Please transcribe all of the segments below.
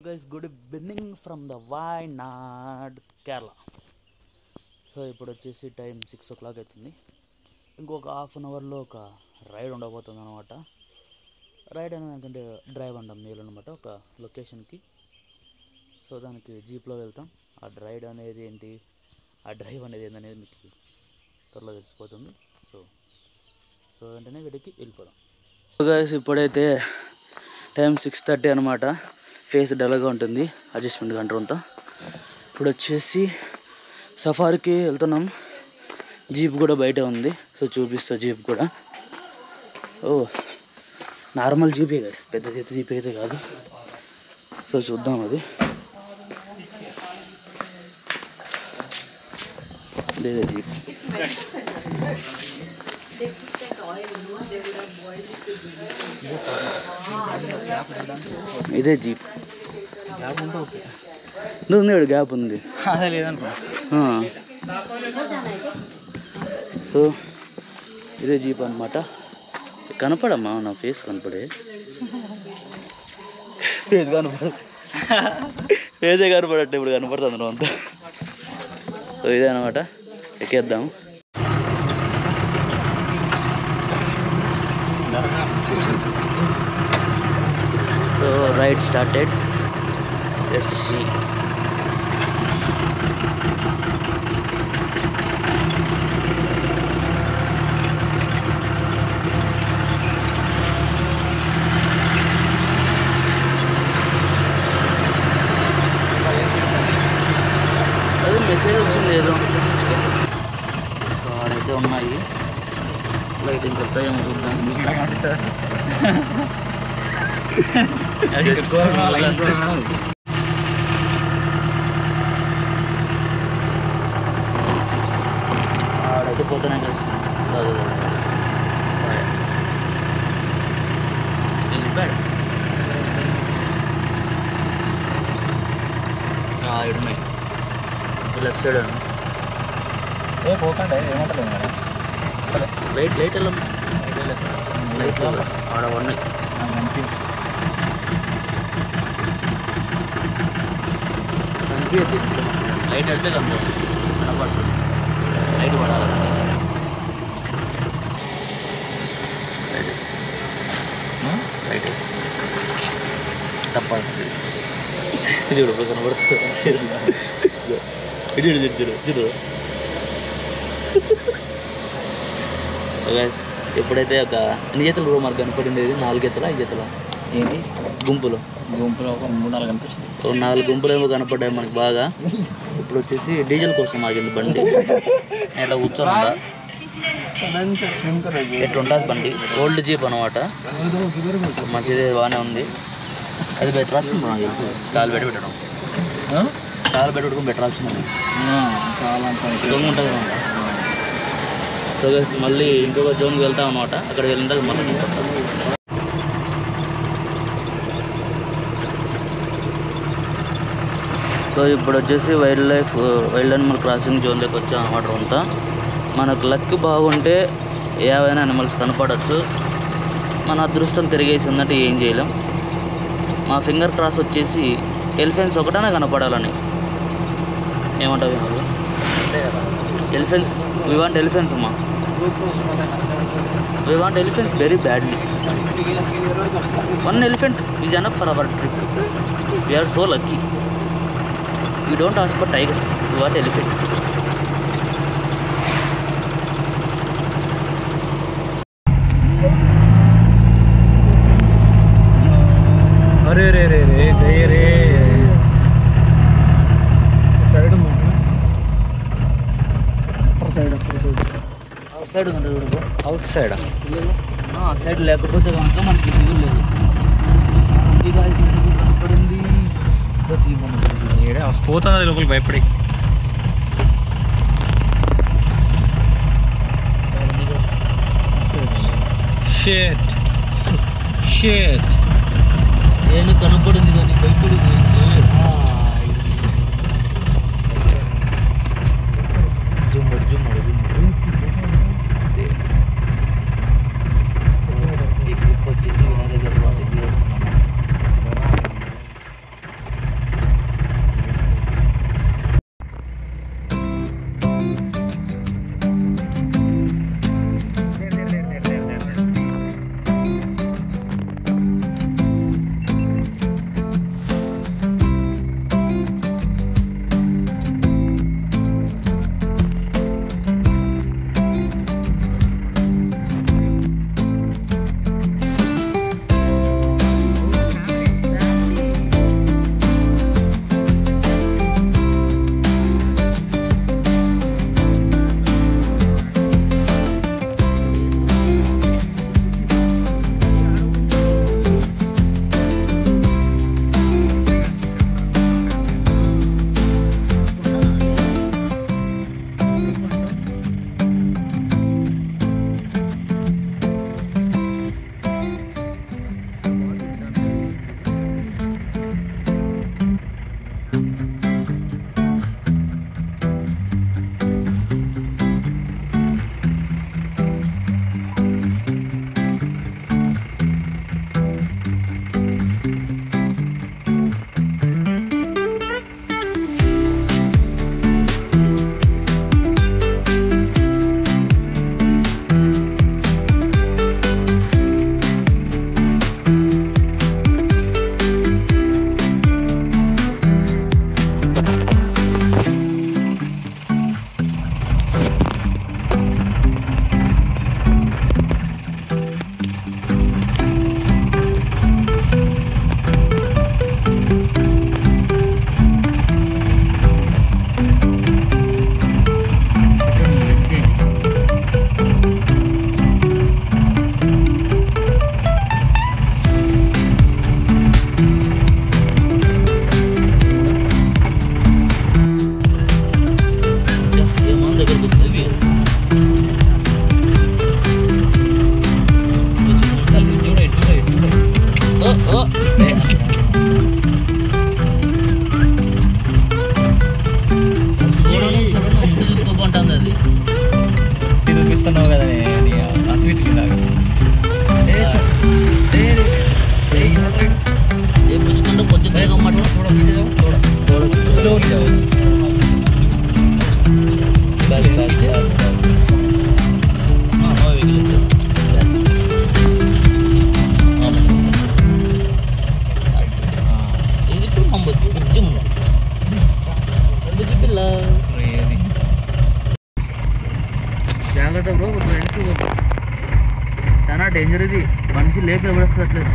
Guys, good evening from the Wayanad, Kerala. So ఇప్పుడు వచ్చేసి time 6 o'clock అవుతుంది. ఇంకొక హాఫ్ అన్ అవర్లో ఒక రైడ్ ఉండబోతుంది అనమాట. రైడ్ అనేది డ్రైవ్ అంటాం నీళ్ళు అనమాట ఒక లొకేషన్కి. సో దానికి జీప్లో వెళ్తాం. ఆ రైడ్ అనేది ఏంటి, ఆ డ్రైవ్ అనేది ఏంటనేది మీకు త్వరలో తెలిసిపోతుంది. సో వెంటనే వీడికి వెళ్ళిపోదాం. సో గైస్, ఇప్పుడైతే టైం 6:30 అనమాట. ఫేస్ డల్గా ఉంటుంది, అడ్జస్ట్మెంట్ కంట్రోల్ అంతా. ఇప్పుడు వచ్చేసి సఫారీకి వెళ్తున్నాం. జీప్ కూడా బయట ఉంది, సో చూపిస్తా జీప్ కూడా. ఓ నార్మల్ జీపే కదా, పెద్ద జీప్ అయితే కాదు. సో చూద్దాం అది. లేదా జీప్ ఇదే జీప్. ఉంది గ్యాప్ ఉంది, అదే లేదనుకో. సో ఇదే జీప్ అనమాట. కనపడమ్మా, నా ఫేస్ కనపడే. ఫేస్ కనపడ ఫేసే కనపడట్టు, ఇప్పుడు కనపడుతుంది అంతా. సో ఇదే అనమాట, ఎక్కేద్దాం. So ride started. Let's see. అది మెసేజ్ వచ్చింది ఏదో. సో అదైతే ఉన్నాయి. లైటింగ్ కొత్త ఏమో చూద్దాం. ఆడైతే పోతానే కలిసి ఇడున్నాయి లెఫ్ట్ సైడ్ అన్న. ఏ పోకండి, ఏమంటలేదు మేడం. లైట్ వెళ్ళాం. లైట్ ఆడ ఉన్నాయి. లైట్ వెళ్తే కనపడుతుంది. లైట్ పడాలి. లైట్ వేసుకుంది తప్పదు. చూడు కనపడుతుంది. చూడు ఎప్పుడైతే ఒక ఎన్ని జతలు రూమ్ మనకు కనపడింది. 4 జతల 5 జతల ఏంటి గుంపులు ఒక 3-4 కనిపిస్తుంది. 4 గుంపులు ఏమో కనపడ్డాయి మనకు బాగా. ఇప్పుడు వచ్చేసి డీజిల్ కోసం ఆగింది బండి. ఇట్లా కూర్చోనుందా, ఎట్లా ఉంటుంది బండి. ఓల్డ్ జీప్ అనమాట, మంచిది, బాగానే ఉంది. అది బెటర్ ఆప్షన్ నాకు తెలుసు. కాలు పెట్టుకోవడం బెటర్ ఆప్షన్ ఉంది. సుఖంగా ఉంటుంది అనమాట. సో మళ్ళీ ఇంకొక జోన్కి వెళ్తాం అనమాట. అక్కడికి వెళ్ళిన తర్వాత మళ్ళీ సో ఇప్పుడు వచ్చేసి వైల్డ్ అనిమల్ క్రాసింగ్ జోన్లోకి వచ్చాం అనమాట. అంతా మనకు లక్ బాగుంటే ఏవైనా అనిమల్స్ కనపడవచ్చు. మన అదృష్టం తిరిగేసిందంటే ఏం చేయలేం. మా ఫింగర్ క్రాస్ వచ్చేసి ఎలిఫెంట్స్ ఒకటనే కనపడాలని. ఏమంటావు? ఎలిఫెంట్స్, వీ వాంట్ ఎలిఫెంట్స్ అమ్మా. We want elephants very badly. 1 elephant is enough for our trip. We are so lucky. We don't ask for tigers, we want elephant. अरे रे रे रे गए रे साइड में अपर साइड అవుట్ సైడ్ ఉంది చూడు. అవుట్ సైడ్ సైడ్ లేకపోతే కనుక మనకి వ్యూ లేదు. పడింది పోతుంది లోపల భయపడి. షేట్ షేట్ ఏదో కనపడింది కానీ భయపడింది. జుమ్మడు జుమ్మడు జుమ్మడు ఈ ట్రిప్ వచ్చేసి వినాయక దగ్గర చేసుకున్నాము. स्लोली जाओ జాగ్రత్త బ్రో వెనక్కి చాలా డేంజర్ ఇది మనిషి లేపి ఎవరు వస్తట్లేదు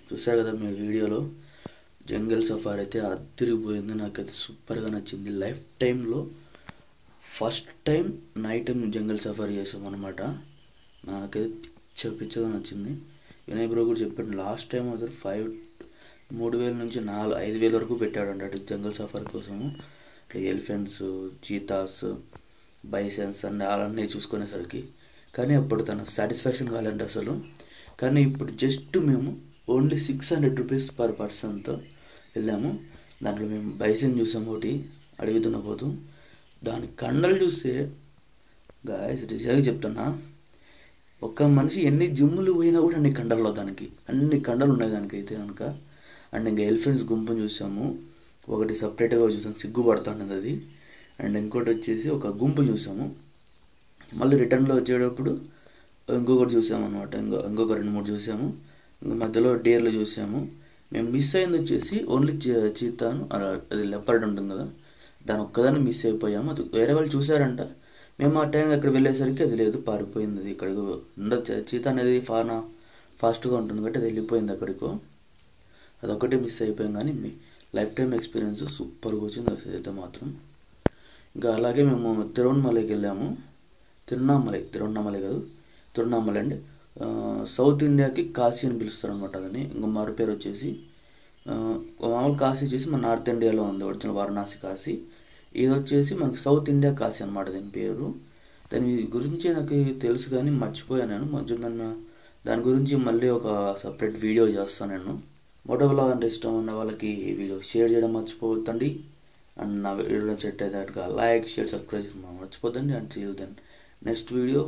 చూసారు కదా మీ వీడియోలో జంగల్ సఫారీ అయితే అదిరిపోయింది నాకైతే సూపర్గా నచ్చింది లైఫ్ టైంలో ఫస్ట్ టైం నైట్ టైం జంగల్ సఫారీ చేసాం అనమాట నాకైతే పిచ్చగా నచ్చింది వినయ్ బ్రో కూడా చెప్పాడు లాస్ట్ టైం అసలు 3,000 నుంచి 5,000 వరకు పెట్టాడు అంటే జంగల్ సఫారీ కోసము ఇట్లా ఎలిఫెంట్స్ చీతాస్ బైసన్స్ అండ్ అలాన్నీ చూసుకునేసరికి కానీ అప్పుడు తన సాటిస్ఫాక్షన్ కాలేండి అసలు కానీ ఇప్పుడు జస్ట్ మేము ఓన్లీ 600 రూపీస్ పర్ పర్సన్తో వెళ్ళాము దాంట్లో మేము బైసన్ చూసాము ఒకటి అడవి దున్నపోతు దాని కండలు చూస్తే గాయస్ రిజాగా చెప్తున్నా ఒక్క మనిషి ఎన్ని జిమ్ములు పోయినా కూడా అన్ని కండలు ఉన్నాయి దానికైతే కనుక అండ్ ఇంకా ఎలిఫెంట్స్ గుంపును చూసాము ఒకటి సపరేట్గా చూసాము సిగ్గుపడుతున్నది అది అండ్ ఇంకోటి వచ్చేసి ఒక గుంపు చూసాము మళ్ళీ రిటర్న్లో వచ్చేటప్పుడు ఇంకొకటి చూసాము అనమాట ఇంకొక 2-3 చూసాము ఇంకా మధ్యలో డేర్లు చూసాము మేము మిస్ అయింది వచ్చేసి ఓన్లీ చీతాను అది లెపర్డ్ ఉంటుంది కదా దాని ఒక్కదాన్ని మిస్ అయిపోయాము అది వేరే వాళ్ళు చూసారంట మేము ఆ టైం అక్కడ వెళ్ళేసరికి అది లేదు పారిపోయింది అది ఇక్కడికి ఉండదు చీత అనేది ఫాస్ట్గా ఉంటుంది కాబట్టి అది వెళ్ళిపోయింది అక్కడికో అదొక్కటే మిస్ అయిపోయాం కానీ మీ లైఫ్ టైం ఎక్స్పీరియన్స్ సూపర్గా వచ్చింది అయితే మాత్రం ఇంకా అలాగే మేము తిరువణమలైకి వెళ్ళాము తిరువణమలై కాదు తిరువణమలై అండి సౌత్ ఇండియాకి కాశీ అని పిలుస్తారు అనమాట అదని ఇంకా మరో పేరు వచ్చేసి మామూలు కాశీ వచ్చేసి మన నార్త్ ఇండియాలో ఉంది ఒరిజినల్ వారణాసి కాశీ ఇది వచ్చేసి మనకి సౌత్ ఇండియా కాశీ అనమాట దీని పేరు దాని గురించి నాకు తెలుసు కానీ మర్చిపోయాను నేను మంచిగా దాని గురించి మళ్ళీ ఒక సపరేట్ వీడియో చేస్తాను నేను మోటో బ్లాగ్ అంటే ఇష్టం ఉన్న వాళ్ళకి ఈ వీడియో షేర్ చేయడం మర్చిపోవద్దండి అండ్ నా వీడియో సెట్ అయితే లైక్ షేర్ సబ్స్క్రైబ్ మర్చిపోద్దండి and see you then next video